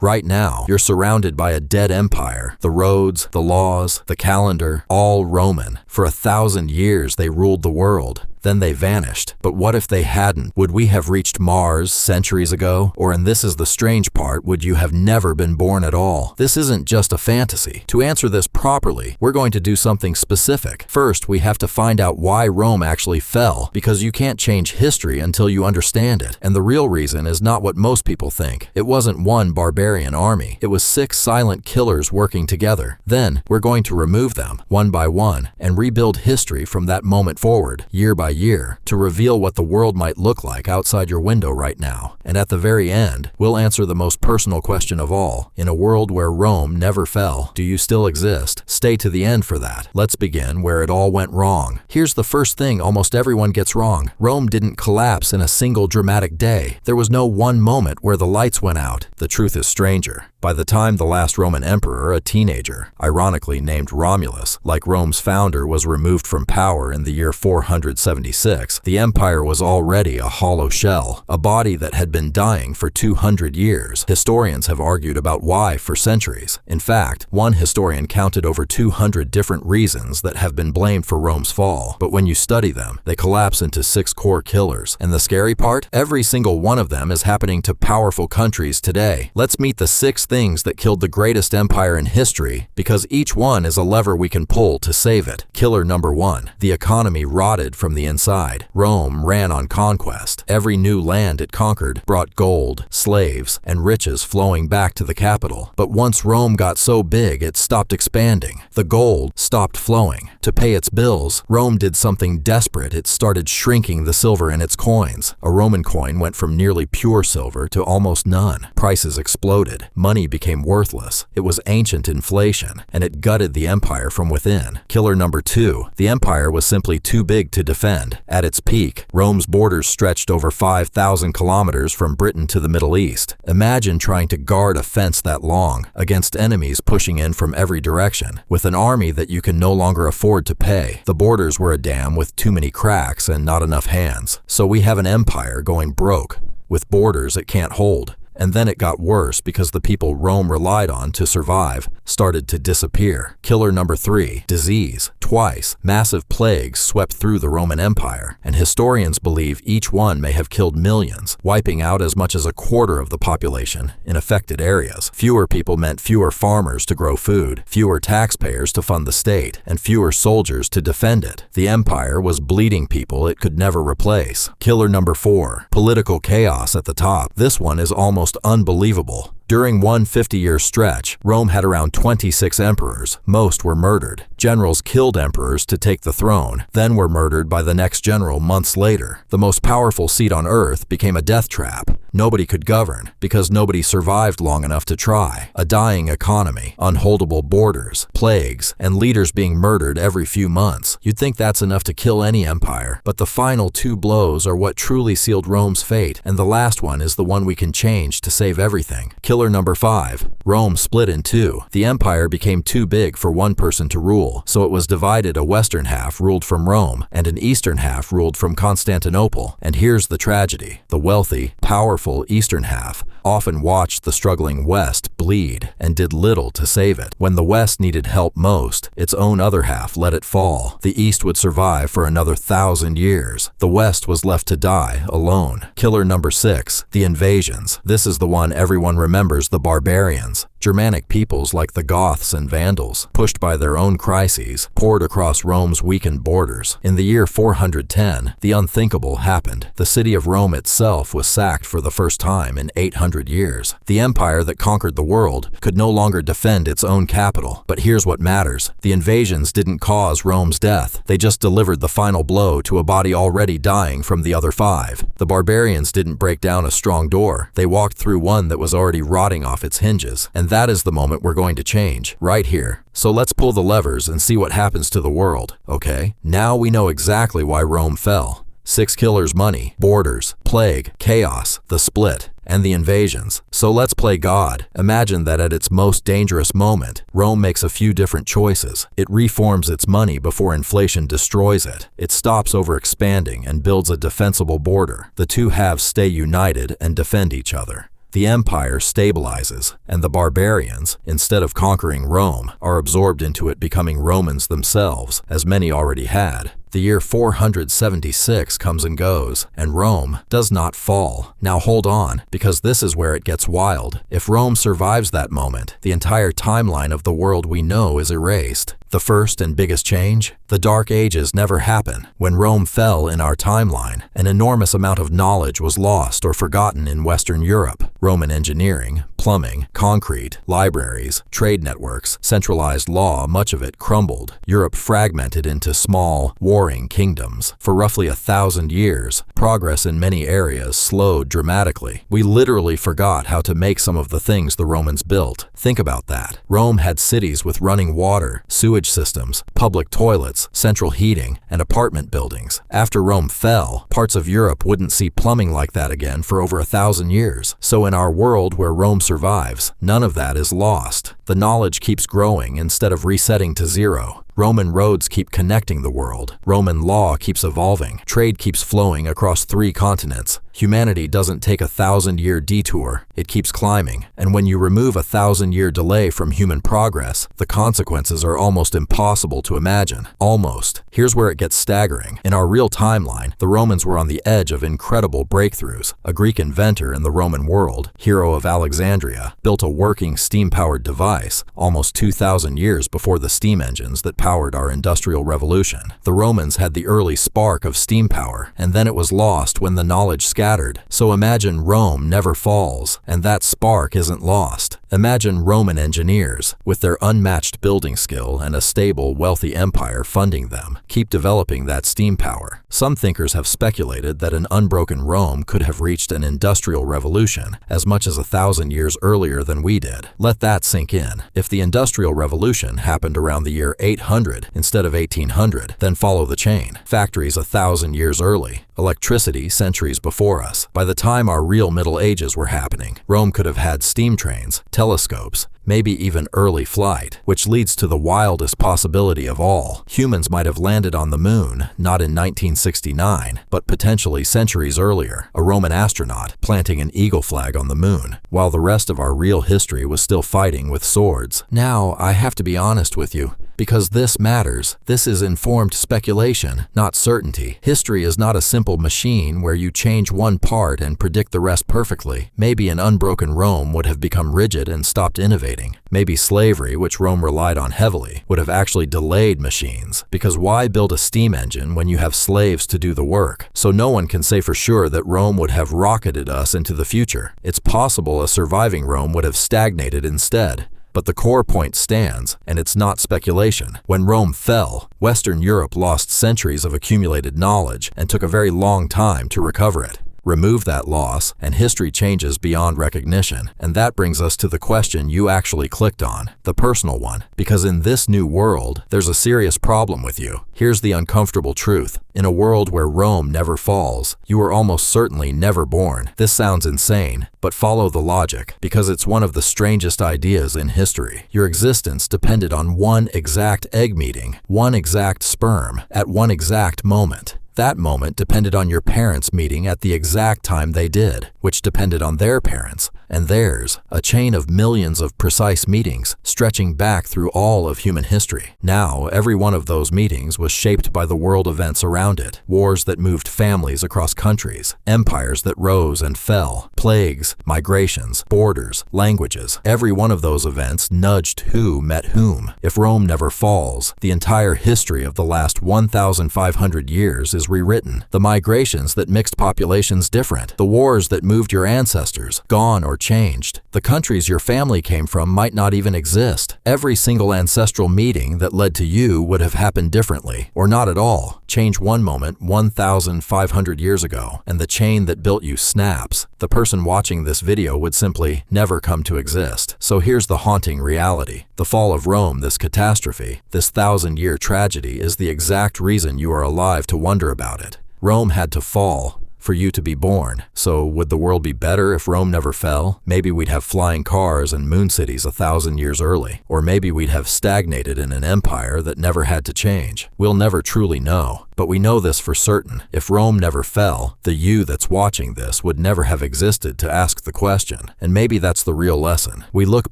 Right now, you're surrounded by a dead empire. The roads, the laws, the calendar, all Roman. For 1,000 years they ruled the world. Then they vanished. But what if they hadn't? Would we have reached Mars centuries ago? Or, and this is the strange part, would you have never been born at all? This isn't just a fantasy. To answer this properly, we're going to do something specific. First, we have to find out why Rome actually fell, because you can't change history until you understand it. And the real reason is not what most people think. It wasn't one barbarian army. It was 6 silent killers working together. Then, we're going to remove them, one by one, and rebuild history from that moment forward, year by year, to reveal what the world might look like outside your window right now. And at the very end, we'll answer the most personal question of all. In a world where Rome never fell, do you still exist? Stay to the end for that. Let's begin where it all went wrong. Here's the first thing almost everyone gets wrong. Rome didn't collapse in a single dramatic day. There was no one moment where the lights went out. The truth is stranger. By the time the last Roman emperor, a teenager, ironically named Romulus, like Rome's founder, was removed from power in the year 476, the empire was already a hollow shell, a body that had been dying for 200 years. Historians have argued about why for centuries. In fact, one historian counted over 200 different reasons that have been blamed for Rome's fall. But when you study them, they collapse into 6 core killers. And the scary part? Every single one of them is happening to powerful countries today. Let's meet the 6 things that killed the greatest empire in history, because each one is a lever we can pull to save it. Killer number 1. The economy rotted from the inside. Rome ran on conquest. Every new land it conquered brought gold, slaves, and riches flowing back to the capital. But once Rome got so big, it stopped expanding. The gold stopped flowing. To pay its bills, Rome did something desperate. It started shrinking the silver in its coins. A Roman coin went from nearly pure silver to almost none. Prices exploded. Money became worthless. It was ancient inflation, and it gutted the empire from within. Killer number 2. The empire was simply too big to defend. At its peak, Rome's borders stretched over 5,000 kilometers from Britain to the Middle East. Imagine trying to guard a fence that long, against enemies pushing in from every direction, with an army that you can no longer afford to pay. The borders were a dam with too many cracks and not enough hands. So we have an empire going broke, with borders it can't hold. And then it got worse because the people Rome relied on to survive started to disappear. Killer number 3. Disease. Twice, massive plagues swept through the Roman Empire, and historians believe each one may have killed millions, wiping out as much as a quarter of the population in affected areas. Fewer people meant fewer farmers to grow food, fewer taxpayers to fund the state, and fewer soldiers to defend it. The empire was bleeding people it could never replace. Killer number 4. Political chaos at the top. This one is almost unbelievable. During one 50-year stretch, Rome had around 26 emperors. Most were murdered. Generals killed emperors to take the throne, then were murdered by the next general months later. The most powerful seat on earth became a death trap. Nobody could govern, because nobody survived long enough to try. A dying economy, unholdable borders, plagues, and leaders being murdered every few months. You'd think that's enough to kill any empire, but the final 2 blows are what truly sealed Rome's fate, and the last one is the one we can change to save everything. Killer number 5. Rome split in 2. The empire became too big for one person to rule, so it was divided. A western half ruled from Rome, and an eastern half ruled from Constantinople. And here's the tragedy. The wealthy, powerful eastern half often watched the struggling west bleed and did little to save it. When the west needed help most, its own other half let it fall. The east would survive for another 1,000 years. The west was left to die alone. Killer number 6. The invasions. This is the one everyone remembers, the barbarians. Germanic peoples like the Goths and Vandals, pushed by their own crises, poured across Rome's weakened borders. In the year 410, the unthinkable happened. The city of Rome itself was sacked for the first time in 800 years. The empire that conquered the world could no longer defend its own capital. But here's what matters. The invasions didn't cause Rome's death. They just delivered the final blow to a body already dying from the other 5. The barbarians didn't break down a strong door. They walked through one that was already rotting off its hinges. And that is the moment we're going to change, right here. So let's pull the levers and see what happens to the world, okay? Now we know exactly why Rome fell. 6 killers: money, borders, plague, chaos, the split, and the invasions. So let's play God. Imagine that at its most dangerous moment, Rome makes a few different choices. It reforms its money before inflation destroys it. It stops overexpanding and builds a defensible border. The two halves stay united and defend each other. The empire stabilizes, and the barbarians, instead of conquering Rome, are absorbed into it, becoming Romans themselves, as many already had. The year 476 comes and goes, and Rome does not fall. Now hold on, because this is where it gets wild. If Rome survives that moment, the entire timeline of the world we know is erased. The first and biggest change? The Dark Ages never happen. When Rome fell in our timeline, an enormous amount of knowledge was lost or forgotten in Western Europe. Roman engineering, plumbing, concrete, libraries, trade networks, centralized law, much of it crumbled. Europe fragmented into small, warring kingdoms. For roughly 1,000 years, progress in many areas slowed dramatically. We literally forgot how to make some of the things the Romans built. Think about that. Rome had cities with running water, sewage systems, public toilets, central heating, and apartment buildings. After Rome fell, parts of Europe wouldn't see plumbing like that again for over 1,000 years. So in our world where Rome survives, none of that is lost. The knowledge keeps growing instead of resetting to zero. Roman roads keep connecting the world. Roman law keeps evolving. Trade keeps flowing across 3 continents. Humanity doesn't take a 1,000-year detour. It keeps climbing. And when you remove a 1,000-year delay from human progress, the consequences are almost impossible to imagine. Almost. Here's where it gets staggering. In our real timeline, the Romans were on the edge of incredible breakthroughs. A Greek inventor in the Roman world, Hero of Alexandria, built a working steam-powered device almost 2,000 years before the steam engines that powered our industrial revolution. The Romans had the early spark of steam power, and then it was lost when the knowledge scattered. So imagine Rome never falls, and that spark isn't lost. Imagine Roman engineers, with their unmatched building skill and a stable, wealthy empire funding them, keep developing that steam power. Some thinkers have speculated that an unbroken Rome could have reached an industrial revolution as much as 1,000 years earlier than we did. Let that sink in. If the Industrial Revolution happened around the year 800 instead of 1800, then follow the chain. Factories 1,000 years early. Electricity centuries before us. By the time our real Middle Ages were happening, Rome could have had steam trains, telescopes, maybe even early flight, which leads to the wildest possibility of all. Humans might have landed on the moon, not in 1969, but potentially centuries earlier, a Roman astronaut planting an eagle flag on the moon, while the rest of our real history was still fighting with swords. Now, I have to be honest with you, because this matters. This is informed speculation, not certainty. History is not a simple machine where you change one part and predict the rest perfectly. Maybe an unbroken Rome would have become rigid and stopped innovating. Maybe slavery, which Rome relied on heavily, would have actually delayed machines. Because why build a steam engine when you have slaves to do the work? So no one can say for sure that Rome would have rocketed us into the future. It's possible a surviving Rome would have stagnated instead. But the core point stands, and it's not speculation. When Rome fell, Western Europe lost centuries of accumulated knowledge and took a very long time to recover it. Remove that loss, and history changes beyond recognition. And that brings us to the question you actually clicked on, the personal one. Because in this new world, there's a serious problem with you. Here's the uncomfortable truth. In a world where Rome never falls, you were almost certainly never born. This sounds insane, but follow the logic, because it's one of the strangest ideas in history. Your existence depended on one exact egg meeting, one exact sperm, at one exact moment. That moment depended on your parents meeting at the exact time they did, which depended on their parents and theirs, a chain of millions of precise meetings stretching back through all of human history. Now, every one of those meetings was shaped by the world events around it, wars that moved families across countries, empires that rose and fell, plagues, migrations, borders, languages. Every one of those events nudged who met whom. If Rome never falls, the entire history of the last 1,500 years is rewritten. The migrations that mixed populations different, the wars that moved your ancestors, gone or changed. The countries your family came from might not even exist. Every single ancestral meeting that led to you would have happened differently, or not at all. Change one moment 1,500 years ago, and the chain that built you snaps. The person watching this video would simply never come to exist. So here's the haunting reality. The fall of Rome, this catastrophe, this 1,000-year tragedy, is the exact reason you are alive to wonder about it. Rome had to fall for you to be born. So would the world be better if Rome never fell? Maybe we'd have flying cars and moon cities 1,000 years early. Or maybe we'd have stagnated in an empire that never had to change. We'll never truly know. But we know this for certain. If Rome never fell, the you that's watching this would never have existed to ask the question. And maybe that's the real lesson. We look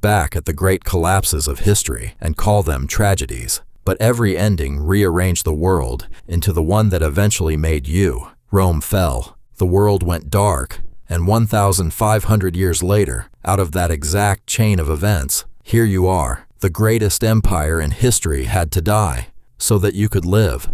back at the great collapses of history and call them tragedies. But every ending rearranged the world into the one that eventually made you. Rome fell. The world went dark. And 1,500 years later, out of that exact chain of events, here you are. The greatest empire in history had to die so that you could live.